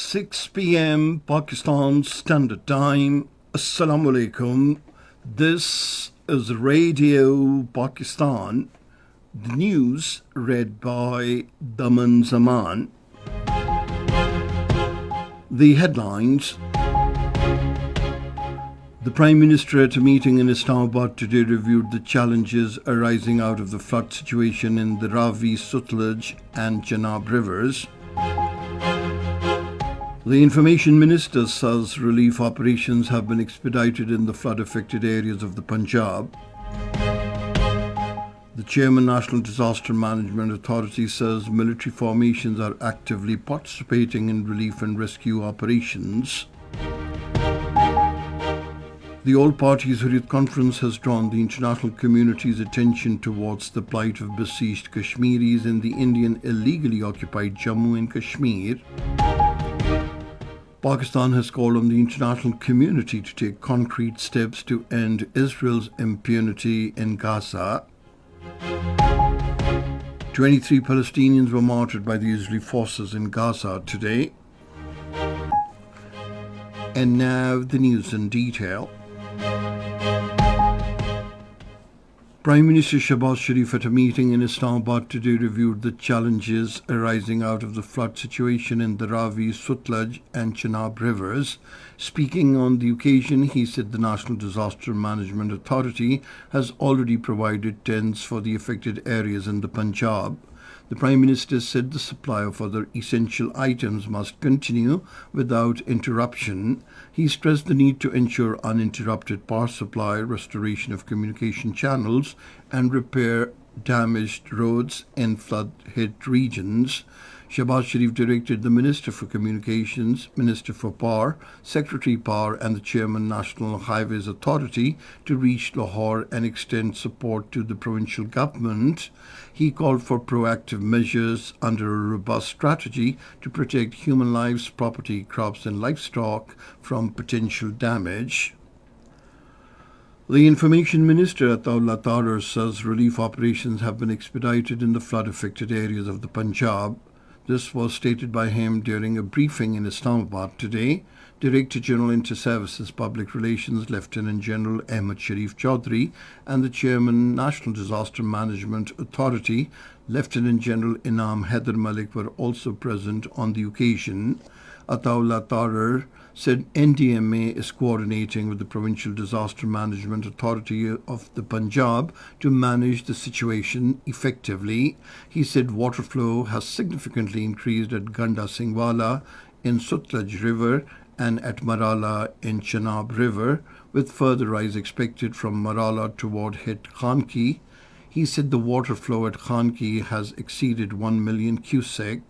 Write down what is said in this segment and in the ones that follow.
6 p.m. Pakistan Standard Time. Assalamu alaikum. This is Radio Pakistan. The news read by Daman Zaman. The headlines. The Prime Minister at a meeting in Islamabad today reviewed the challenges arising out of the flood situation in the Ravi, Sutlej and Chenab rivers. The Information Minister says relief operations have been expedited in the flood-affected areas of the Punjab. The Chairman, National Disaster Management Authority, says military formations are actively participating in relief and rescue operations. The All Parties Hurriyat Conference has drawn the international community's attention towards the plight of besieged Kashmiris in the Indian illegally occupied Jammu and Kashmir. Pakistan has called on the international community to take concrete steps to end Israel's impunity in Gaza. 23 Palestinians were martyred by the Israeli forces in Gaza today. And now the news in detail. Prime Minister Shehbaz Sharif at a meeting in Islamabad today reviewed the challenges arising out of the flood situation in the Ravi, Sutlej and Chenab rivers. Speaking on the occasion, he said the National Disaster Management Authority has already provided tents for the affected areas in the Punjab. The Prime Minister said the supply of other essential items must continue without interruption. He stressed the need to ensure uninterrupted power supply, restoration of communication channels, and repair damaged roads in flood-hit regions. Shehbaz Sharif directed the Minister for Communications, Minister for Power, Secretary Power and the Chairman National Highways Authority to reach Lahore and extend support to the provincial government. He called for proactive measures under a robust strategy to protect human lives, property, crops and livestock from potential damage. The Information Minister Ataullah Tarar says relief operations have been expedited in the flood-affected areas of the Punjab. This was stated by him during a briefing in Islamabad today. Director General Inter-Services Public Relations Lieutenant General Ahmed Sharif Chaudhry and the Chairman National Disaster Management Authority Lieutenant General Inam Haider Malik were also present on the occasion. Ataullah Tarar said NDMA is coordinating with the Provincial Disaster Management Authority of the Punjab to manage the situation effectively. He said water flow has significantly increased at Ganda Singhwala in Sutlej River and at Marala in Chenab River, with further rise expected from Marala toward Het Khanki. He said the water flow at Khanki has exceeded 1 million cusack.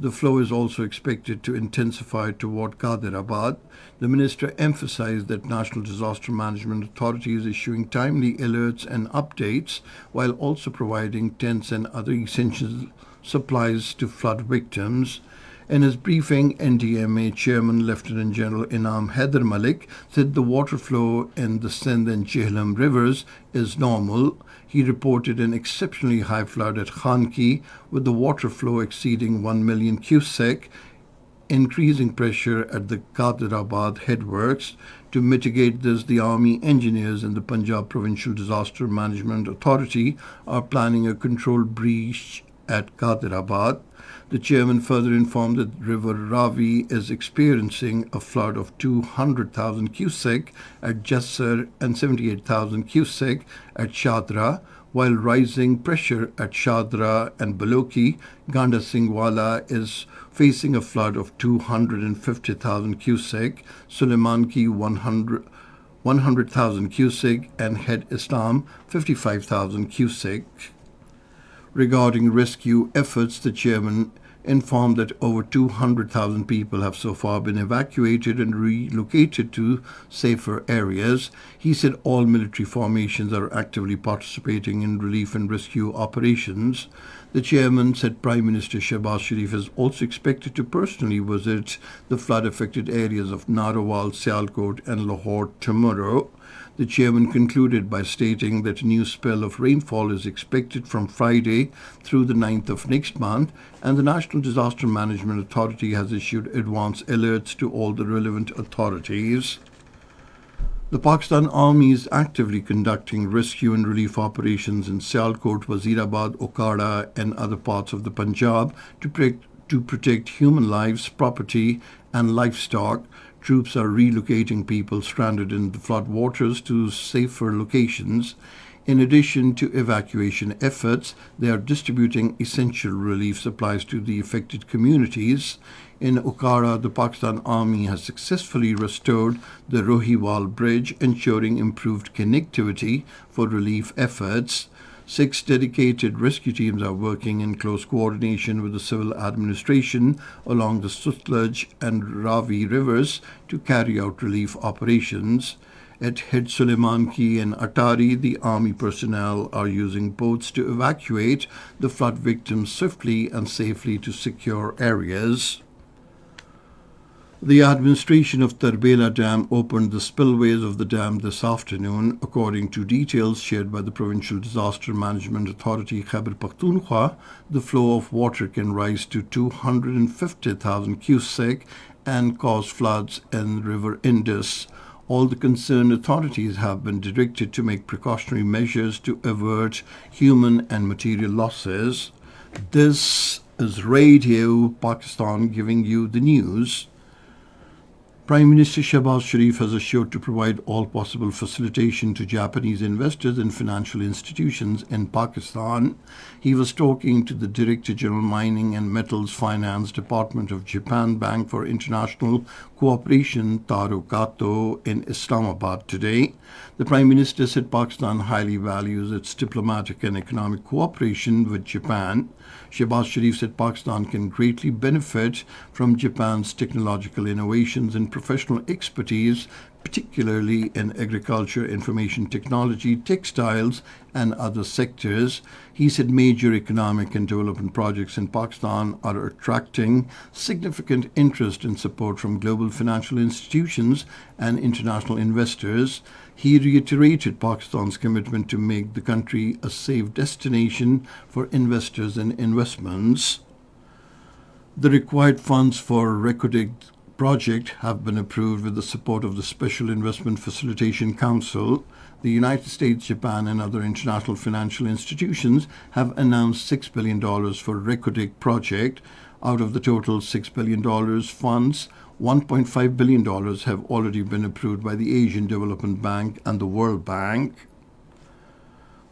The flow is also expected to intensify toward Ghadirabad. The minister emphasized that National Disaster Management Authority is issuing timely alerts and updates while also providing tents and other essential supplies to flood victims. In his briefing, NDMA Chairman Lieutenant General Inam Haider Malik said the water flow in the Sindh and Jhelum rivers is normal. He reported an exceptionally high flood at Khanki, with the water flow exceeding 1 million cusack, increasing pressure at the Ghadirabad headworks. To mitigate this, the Army engineers and the Punjab Provincial Disaster Management Authority are planning a controlled breach at Ghadirabad. The chairman further informed that River Ravi is experiencing a flood of 200,000 cusack at Jassar and 78,000 cusack at Shadra, while rising pressure at Shadra and Baloki. Ganda Singhwala is facing a flood of 250,000 cusack, Suleimanki 100,000 cusack and Het Islam 55,000 cusack. Regarding rescue efforts, the chairman informed that over 200,000 people have so far been evacuated and relocated to safer areas. He said all military formations are actively participating in relief and rescue operations. The chairman said Prime Minister Shehbaz Sharif is also expected to personally visit the flood-affected areas of Narowal, Sialkot and Lahore tomorrow. The chairman concluded by stating that a new spell of rainfall is expected from Friday through the 9th of next month, and the National Disaster Management Authority has issued advance alerts to all the relevant authorities. The Pakistan Army is actively conducting rescue and relief operations in Sialkot, Wazirabad, Okada and other parts of the Punjab to protect human lives, property and livestock. Troops are relocating people stranded in the flood waters to safer locations. In addition to evacuation efforts, they are distributing essential relief supplies to the affected communities. In Okara, the Pakistan Army has successfully restored the Rohiwal Bridge, ensuring improved connectivity for relief efforts. 6 dedicated rescue teams are working in close coordination with the civil administration along the Sutlej and Ravi rivers to carry out relief operations. At Head Suleimanki and Atari, the army personnel are using boats to evacuate the flood victims swiftly and safely to secure areas. The administration of Tarbela Dam opened the spillways of the dam this afternoon. According to details shared by the Provincial Disaster Management Authority Khyber Pakhtunkhwa, the flow of water can rise to 250,000 cusic and cause floods in River Indus. All the concerned authorities have been directed to make precautionary measures to avert human and material losses. This is Radio Pakistan giving you the news. Prime Minister Shehbaz Sharif has assured to provide all possible facilitation to Japanese investors in financial institutions in Pakistan. He was talking to the Director General Mining and Metals Finance Department of Japan Bank for International Cooperation, Taro Kato, in Islamabad today. The Prime Minister said Pakistan highly values its diplomatic and economic cooperation with Japan. Shehbaz Sharif said Pakistan can greatly benefit from Japan's technological innovations and professional expertise, particularly in agriculture, information technology, textiles, and other sectors. He said major economic and development projects in Pakistan are attracting significant interest and support from global financial institutions and international investors. He reiterated Pakistan's commitment to make the country a safe destination for investors and investments. The required funds for Recording project have been approved with the support of the Special Investment Facilitation Council. The United States, Japan and other international financial institutions have announced $6 billion for Recording project. Out of the total $6 billion funds, $1.5 billion have already been approved by the Asian Development Bank and the World Bank.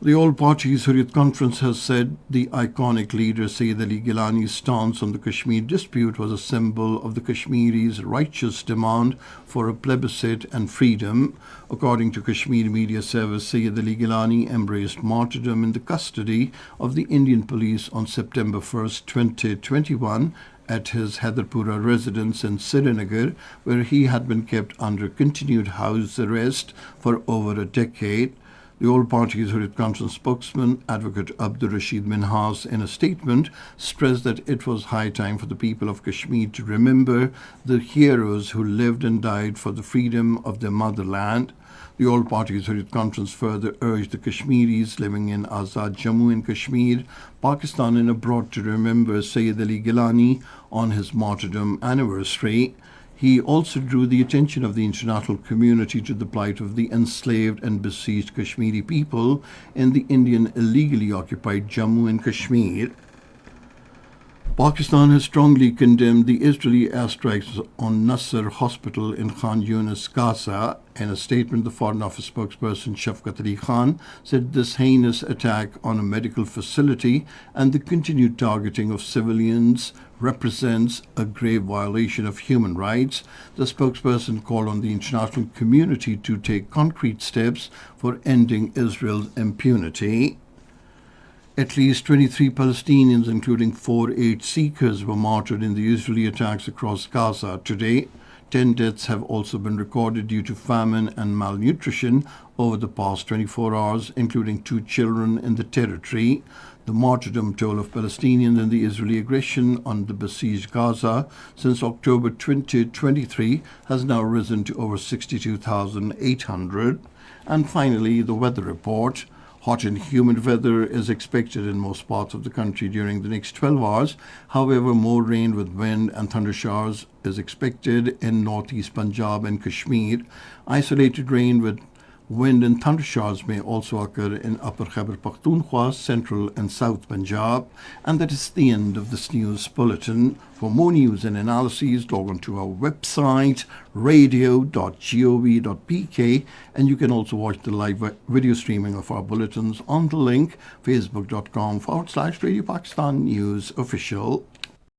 The All Parties Hurriyat Conference has said the iconic leader Sayyid Ali Gilani's stance on the Kashmir dispute was a symbol of the Kashmiris' righteous demand for a plebiscite and freedom. According to Kashmir Media Service, Sayyid Ali Gilani embraced martyrdom in the custody of the Indian police on September 1, 2021, at his Haidarpura residence in Srinagar, where he had been kept under continued house arrest for over a decade. The All Parties Hurriyat Conference spokesman, Advocate Abdur Rashid Minhas, in a statement, stressed that it was high time for the people of Kashmir to remember the heroes who lived and died for the freedom of their motherland. The All Parties Hurriyat Conference further urged the Kashmiris living in Azad Jammu and Kashmir, Pakistan and abroad to remember Sayyid Ali Gilani on his martyrdom anniversary. He also drew the attention of the international community to the plight of the enslaved and besieged Kashmiri people in the Indian illegally occupied Jammu and Kashmir. Pakistan has strongly condemned the Israeli airstrikes on Nasser Hospital in Khan Yunis, Gaza. In a statement, the Foreign Office spokesperson Shafqat Ali Khan said this heinous attack on a medical facility and the continued targeting of civilians represents a grave violation of human rights. The spokesperson called on the international community to take concrete steps for ending Israel's impunity. At least 23 Palestinians, including 4 aid seekers, were martyred in the Israeli attacks across Gaza today. 10 deaths have also been recorded due to famine and malnutrition over the past 24 hours, including 2 children in the territory. The martyrdom toll of Palestinians in the Israeli aggression on the besieged Gaza since October 2023 has now risen to over 62,800. And finally, the weather report. Hot and humid weather is expected in most parts of the country during the next 12 hours. However, more rain with wind and thunder showers is expected in northeast Punjab and Kashmir. Isolated rain with wind and thunder showers may also occur in Upper Khyber Pakhtunkhwa, Central and South Punjab. And that is the end of this news bulletin. For more news and analyses, log on to our website, radio.gov.pk, and you can also watch the live video streaming of our bulletins on the link facebook.com/Radio Pakistan News Official.